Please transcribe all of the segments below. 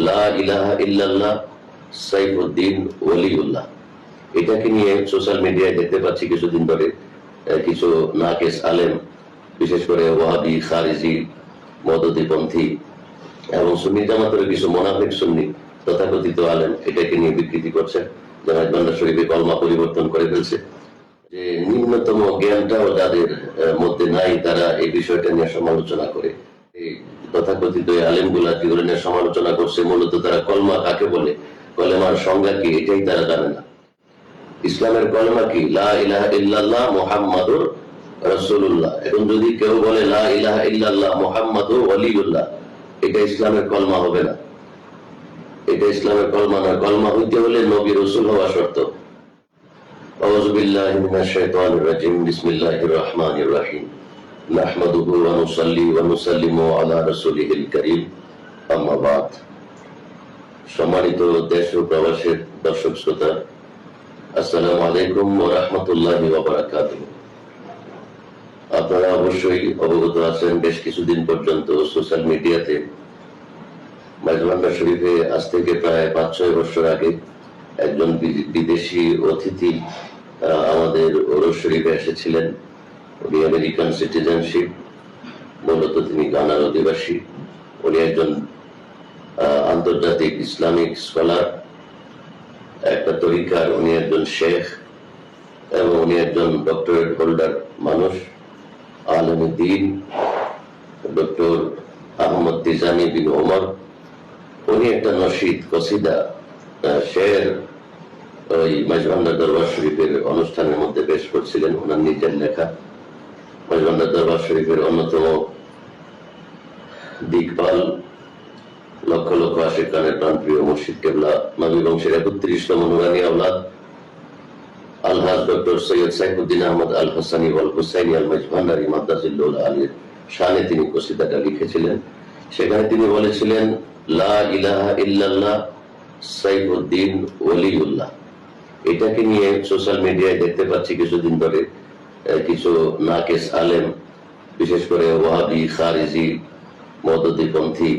লা ইলাহা ইল্লাল্লাহ সাইফুদ্দিন ওলিউল্লাহ। এটাকে নিয়ে সোশ্যাল মিডিয়ায় দেখতে পাচ্ছি কিছুদিন ধরে কিছু নাকেস আলেম, বিশেষ করে ওয়াহাবি, খারিজি, মদদীপন্থী এবং সুন্নি জামাতের কিছু মোনাফিক সুন্নি তথাকথিত আলেম এটাকে নিয়ে বিকৃতি করছে। জামায়াত বান্দার শরীফে কলমা পরিবর্তন করে ফেলছে। যে নিম্নতম জ্ঞানটাও যাদের মধ্যে নাই তারা এই বিষয়টা নিয়ে সমালোচনা করে। এই তথাকথিত আলেমগুলা যেগুলো নিয়ে সমালোচনা করছে, মূলত তারা কলমা কাকে বলে, কলেমার সংজ্ঞা কি, এটাই তারা জানে না। ইসলামের কলমা কি? লা ইলাহা ইল্লাল্লাহ মুহাম্মাদুর রাসূলুল্লাহ। এখন যদি কেউ বলে লা ইলাহা ইল্লাল্লাহ মুহাম্মাদুর ওয়ালিউল্লাহ, এটা ইসলামের কলমা হবে না। এটা ইসলামের কলমা না। কলমা হইতে হলে নবী রাসূল হওয়া শর্ত। আউযু বিল্লাহি মিনাশ শাইতানির রাজিম। বিসমিল্লাহির রহমানির রহিম। নাহমাদুহু ওয়া নুসাল্লি ওয়া নুসাল্লিমু আলা রাসূলিহিল কারীম। আম্মা বাদ। সম্মানিত দেশ ও প্রবাসের দর্শক শ্রোতা, আসসালামু আলাইকুম ওয়া রাহমাতুল্লাহি ওয়া বারাকাতুহু। আপনারা অবশ্যই অবগত আছেন, বেশ কিছুদিন পর্যন্ত সোশ্যাল মিডিয়াতে মাইজভান্ডার শরীফে আজ থেকে প্রায় 5-6 বছর আগে একজন বিদেশি অতিথি আমাদের ওরস শরীফে এসেছিলেন। উনি আমেরিকান সিটিজেনশিপ, মূলত তিনি গানার অধিবাসী। উনি একজন আন্তর্জাতিক ইসলামিক স্কলার, একটা তরিকার উনি একজন শেখ এবং উনি একজন ডক্টরেট হোল্ডার মানুষ, আলেমে দ্বীন, ডক্টর আহমদ তিজানি বিন ওমর। উনি একটা নশীদ, কসিদা, শের ওই মাইজভান্ডার দরবার শরীফের অনুষ্ঠানের মধ্যে পেশ করছিলেন, ওনার নিজের লেখা। মাইজভান্ডার দরবার শরীফের অন্যতম দিকপাল, লক্ষ লক্ষ আশিক খানের প্রাণপ্রিয় মুর্শিদ কেবলা, নবী বংশের 31তম নুরানি আওলাদ আলহাজ ডক্টর সৈয়দ সাইফুদ্দিন আহমদ আল হাসানি ওয়াল হুসাইনি আল মাইজভান্ডারি মাদ্দাজিল্লুল আলীর শানে তিনি কসিদাটা লিখেছিলেন। সেখানে তিনি বলেছিলেন, লা ইলাহা ইল্লাল্লাহ সাইফুদ্দিন ওলিউল্লাহ। এটাকে নিয়ে সোশ্যাল মিডিয়ায় দেখতে পাচ্ছি কিছুদিন ধরে কিছু নাকেস আলেম, বিশেষ করে ওয়াহাবি, খারিজি, মদদীপন্থী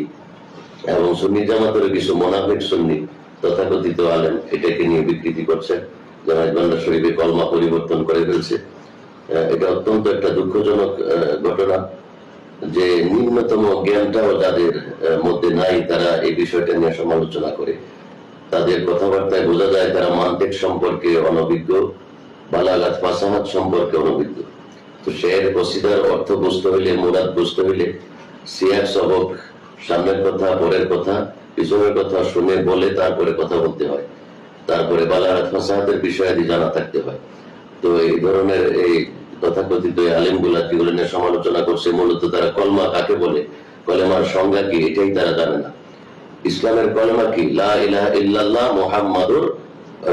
এবং সুন্নি জামাতের কিছু মোনাফিক সুন্নি তথাকথিত আলেম এটাকে নিয়ে বিকৃতি করছে। জামায়াত বান্দার শরীফে কলমা পরিবর্তন করে ফেলছে। এটা অত্যন্ত একটা দুঃখজনক ঘটনা যে নিম্নতম জ্ঞানটাও যাদের মধ্যে নাই তারা এই বিষয়টা নিয়ে সমালোচনা করে। তাদের কথাবার্তায় বোঝা যায় তারা মান্তিক সম্পর্কে অনভিজ্ঞ, বালাগাত ফাসাহাত সম্পর্কে অনভিজ্ঞ। তো শের কসিদার অর্থ বুঝতে হইলে, মুরাদ বুঝতে হইলে সিয়াক সবক, সামনের কথা, পরের কথা, পিছনের কথা শুনে বলে তারপরে কথা বলতে হয়। তারপরে বালাগাত ফাসাহাতের বিষয়াদি জানা থাকতে হয়। তো এই ধরনের এই তথাকথিত আলেমগুলা যেগুলো নিয়ে সমালোচনা করছে, মূলত তারা কলমা কাকে বলে, কলেমার সংজ্ঞা কি, এটাই তারা জানে না। ইসলামের কলেমা কি? লা ইলাহা ইল্লাল্লাহ মুহাম্মাদুর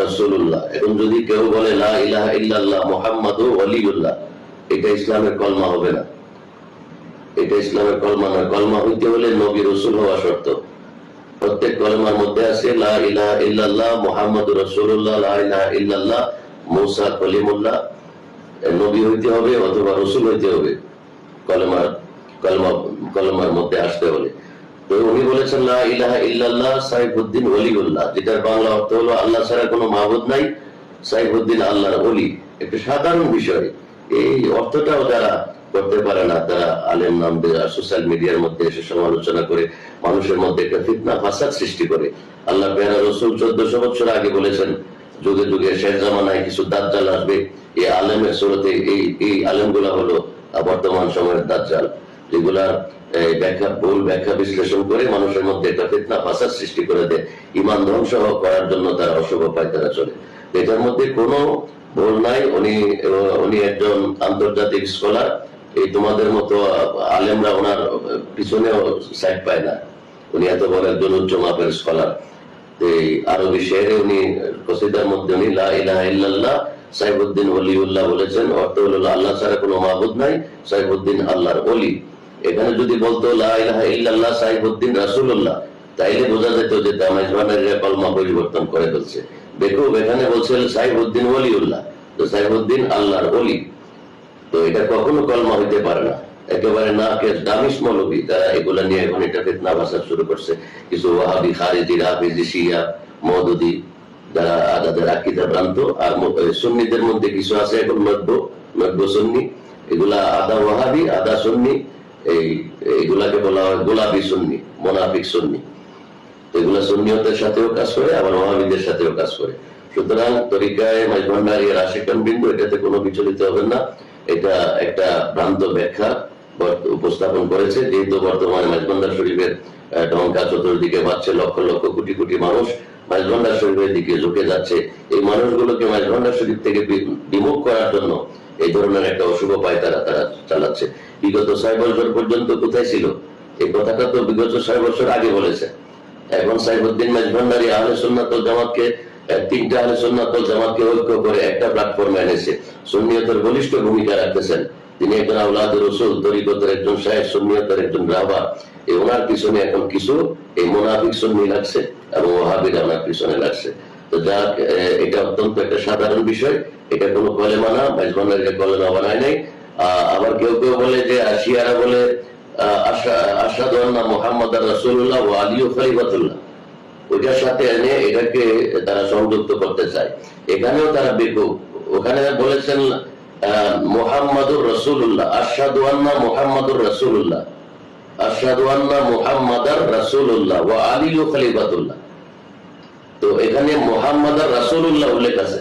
রাসূলুল্লাহ। এখন যদি কেউ বলে লা ইলাহা ইল্লাল্লাহ মুহাম্মাদুর ওয়ালিউল্লাহ, এটা ইসলামের কলমা হবে না। এটা ইসলামের কলমা না। কলমা হইতে হলে নবী রাসূল হওয়া শর্ত। প্রত্যেক কলেমার মধ্যে আছে লা ইলাহা ইল্লাল্লাহ মুহাম্মাদুর রাসূলুল্লাহ, লা ইলাহা ইল্লাল্লাহ মুসা কলিমুল্লাহ। নবী হইতে হবে অথবা রাসূল হইতে হবে কলেমার মধ্যে আসতে হলে। তো উনি বলেছেন লা ইলাহা ইল্লাল্লাহ সাইফুদ্দিন ওলিউল্লাহ, যেটার বাংলা অর্থ হলো আল্লাহ ছাড়া কোনো মাবুদ নাই, সাইফুদ্দিন আল্লাহর ওলি। একটা সাধারণ বিষয়, এই অর্থটাও যারা করতে পারে না তারা আলেম নাম দিয়ে সোশ্যাল মিডিয়ার মধ্যে এসে সমালোচনা করে মানুষের মধ্যে একটা ফিতনা ফাসাদ সৃষ্টি করে। আল্লাহ পেয়ারা রাসূল 1400 বছর আগে বলেছেন, যুগে যুগে শেষ জামানায় কিছু দাজ্জাল আসবে। এই আলেমের সুরতে এই আলেমগুলা হলো বর্তমান সময়ের দাজ্জাল, যেগুলা ভুল ব্যাখ্যা বিশ্লেষণ করে মানুষের মধ্যে একটা ফিতনা ফাসাদ সৃষ্টি করে দেয়। ঈমান ধ্বংস করার জন্য তারা অশুভ পায়তারা চলে। এটার মধ্যে কোনো ভুল নাই। উনি একজন আন্তর্জাতিক স্কলার। এই তোমাদের মতো আলেমরা ওনার পিছনেও সাইড পায় না। উনি এত বড় একজন উচ্চ মাপের স্কলার। এই আরবি শেরে উনি কসিদার মধ্যে উনি লা ইলাহা ইল্লাল্লাহ সাইফুদ্দিন ওলিউল্লাহ বলেছেন। অর্থ হলো আল্লাহ ছাড়া কোনো মাবুদ নাই, সাইফুদ্দিন আল্লাহর ওলি। এখানে যদি বলতো লা ইলাহা ইল্লাল্লাহ সাইফুদ্দিন রাসূলুল্লাহ, তাইলে বোঝা যেত যে মাইজভান্ডারিরা কলমা পরিবর্তন করে ফেলছে। বেকুব এখানে বলছেন সাইফুদ্দিন ওলিউল্লাহ, তো সাইফুদ্দিন আল্লাহর ওলি। তো এটা কখনো কলমা হইতে পারে না। একেবারে নাকেশ দামিশ মৌলবী, তারা এগুলা নিয়ে এখন এটা ফিতনা ভাষা শুরু করছে। কিছু ওয়াহাবি, খারিজি, রাফিজি, শিয়া, মওদুদি, যারা তাদের আকীদা ভ্রান্ত। আর সুন্নিদের মধ্যে কিছু আছে এখন নব্য সুন্নি, এগুলা আধা ওয়াহাবি আধা সুন্নি, এগুলাকে বলা হয় গোলাপি সুন্নি, মোনাফিক সুন্নি। এগুলা সুন্নিয়তের সাথেও কাজ করে, আবার ওয়াহাবিদের সাথেও কাজ করে। সুতরাং তরিকায় মাইজভান্ডারী আর আশিকান বিন্দু, এটাতে কোনো বিচলিত হবেন না। এটা একটা ভ্রান্ত ব্যাখ্যা উপস্থাপন করেছে, যেহেতু বর্তমানে মাইজভান্ডার শরীফের ঢঙ্কা চতুর্দিকে বাড়ছে, লক্ষ লক্ষ কোটি কোটি মানুষ মাইজভান্ডার শরীফের দিকে ঝুঁকে যাচ্ছে। এই মানুষগুলোকে মাইজভান্ডার শরীফ থেকে বিমুখ করার জন্য এই ধরনের একটা অশুভ পায় তারা চালাচ্ছে। বিগত 6 বছর পর্যন্ত কোথায় ছিল এই কথাটা? তো বিগত 6 বছর আগে বলেছে। এখন সাইফুদ্দিন মাইজভান্ডারী আহলে সুন্নাত ওয়াল জামাতকে, 3টা আহলে সুন্নাত ওয়াল জামাতকে ঐক্য করে একটা প্ল্যাটফর্মে এনেছে, সুন্নিয়তের বলিষ্ঠ ভূমিকা রাখতেছেন। তিনি একজন আওলাদে রাসূল, তরিকতের একজন শায়েখ, সুন্নিয়তের একজন রাহবার। ওনার পিছনে এখন কিছু এই মুনাফিক সুন্নি লাগছে এবং ওয়াহাবিরা ওনার পিছনে লাগছে। তো যাক, এটা অত্যন্ত একটা সাধারণ বিষয়, এটা কোনো কলেমা না, মাইজভান্ডারীকে কলেমা বানায় নাই। আবার কেউ কেউ বলে যে শিয়ারা বলে আশহাদু আন্না মুহাম্মাদার রাসূলুল্লাহ ওয়া আলিয়্যু খলিফাতুল্লাহ, ওইটার সাথে এনে এটাকে তারা সংযুক্ত করতে চায়। এখানেও তারা বেকুব। ওখানে বলেছেন মুহাম্মাদুর রাসূলুল্লাহ, আশহাদু আন্না মুহাম্মাদুর রাসূলুল্লাহ, আশহাদু আন্না মুহাম্মাদার রাসূলুল্লাহ ওয়া আলিয়্যু খলিফাতুল্লাহ। তো এখানে মুহাম্মাদার রাসূলুল্লাহ উল্লেখ আছে,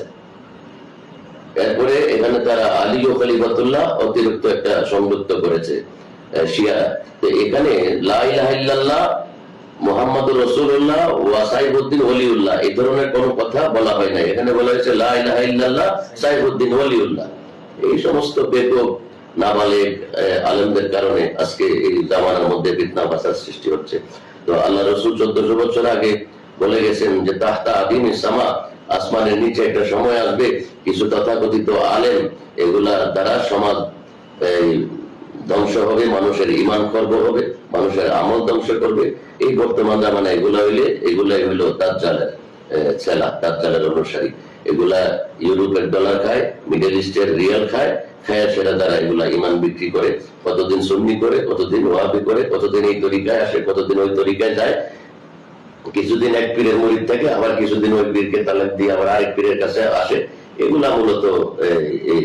এরপরে এখানে তারা আলিয়্যু খলিফাতুল্লাহ অতিরিক্ত একটা সংযুক্ত করেছে শিয়া। তো এখানে লা ইলাহা ইল্লাল্লাহ মুহাম্মাদুর রাসূলুল্লাহ ওয়া সাইফুদ্দিন ওলিউল্লাহ এই ধরনের কোনো কথা বলা হয় না। এখানে বলা হয়েছে লা ইলাহা ইল্লাল্লাহ সাইফুদ্দিন ওলিউল্লাহ। এই সমস্ত বেকুব নাবালেগ আলেমদের কারণে আজকে এই জামানার মধ্যে ফিতনা ফাসাদ সৃষ্টি হচ্ছে। তো আল্লাহ রাসূল 1400 বছর আগে বলে গেছেন যে তাহতা আদিমিস সামা, আসমানের নিচে একটা সময় আসবে কিছু তথাকথিত আলেম, এগুলা দ্বারা সমাজ ধ্বংস হবে, মানুষের ঈমান খর্ব হবে, মানুষের আমল ধ্বংস করবে। এই বর্তমান জামানা এগুলাই হইলো দাজ্জালের ছেলা, দাজ্জালের অনুসারী। এগুলা ইউরোপের ডলার খায়, মিডল ইস্টের রিয়াল খায়, সেটা দ্বারা এগুলা ঈমান বিক্রি করে, কতদিন সুন্নি করে, কতদিন ওয়াহাবি করে, কতদিন এই তরিকায় আসে, কতদিন ওই তরিকায় যায়। কিছুদিন এক পীরের মুরিদ থাকে, আবার কিছুদিন ওই পীরকে তালাক দিয়ে আবার আরেক পীরের কাছে আসে। এগুলা মূলত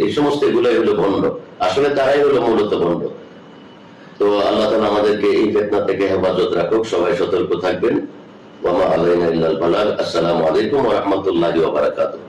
এই সমস্ত এগুলাই হলো ভণ্ড, আসলে তারাই হলো মূলত ভণ্ড। তো আল্লাহ তাআলা আমাদেরকে এই ফিতনা থেকে হেফাজত রাখুক। সবাই সতর্ক থাকবেন। ওয়া মা আলাইনা ইল্লাল বালাগ। আসসালামু আলাইকুম ওয়া রাহমাতুল্লাহি ওয়া বারাকাতুহু।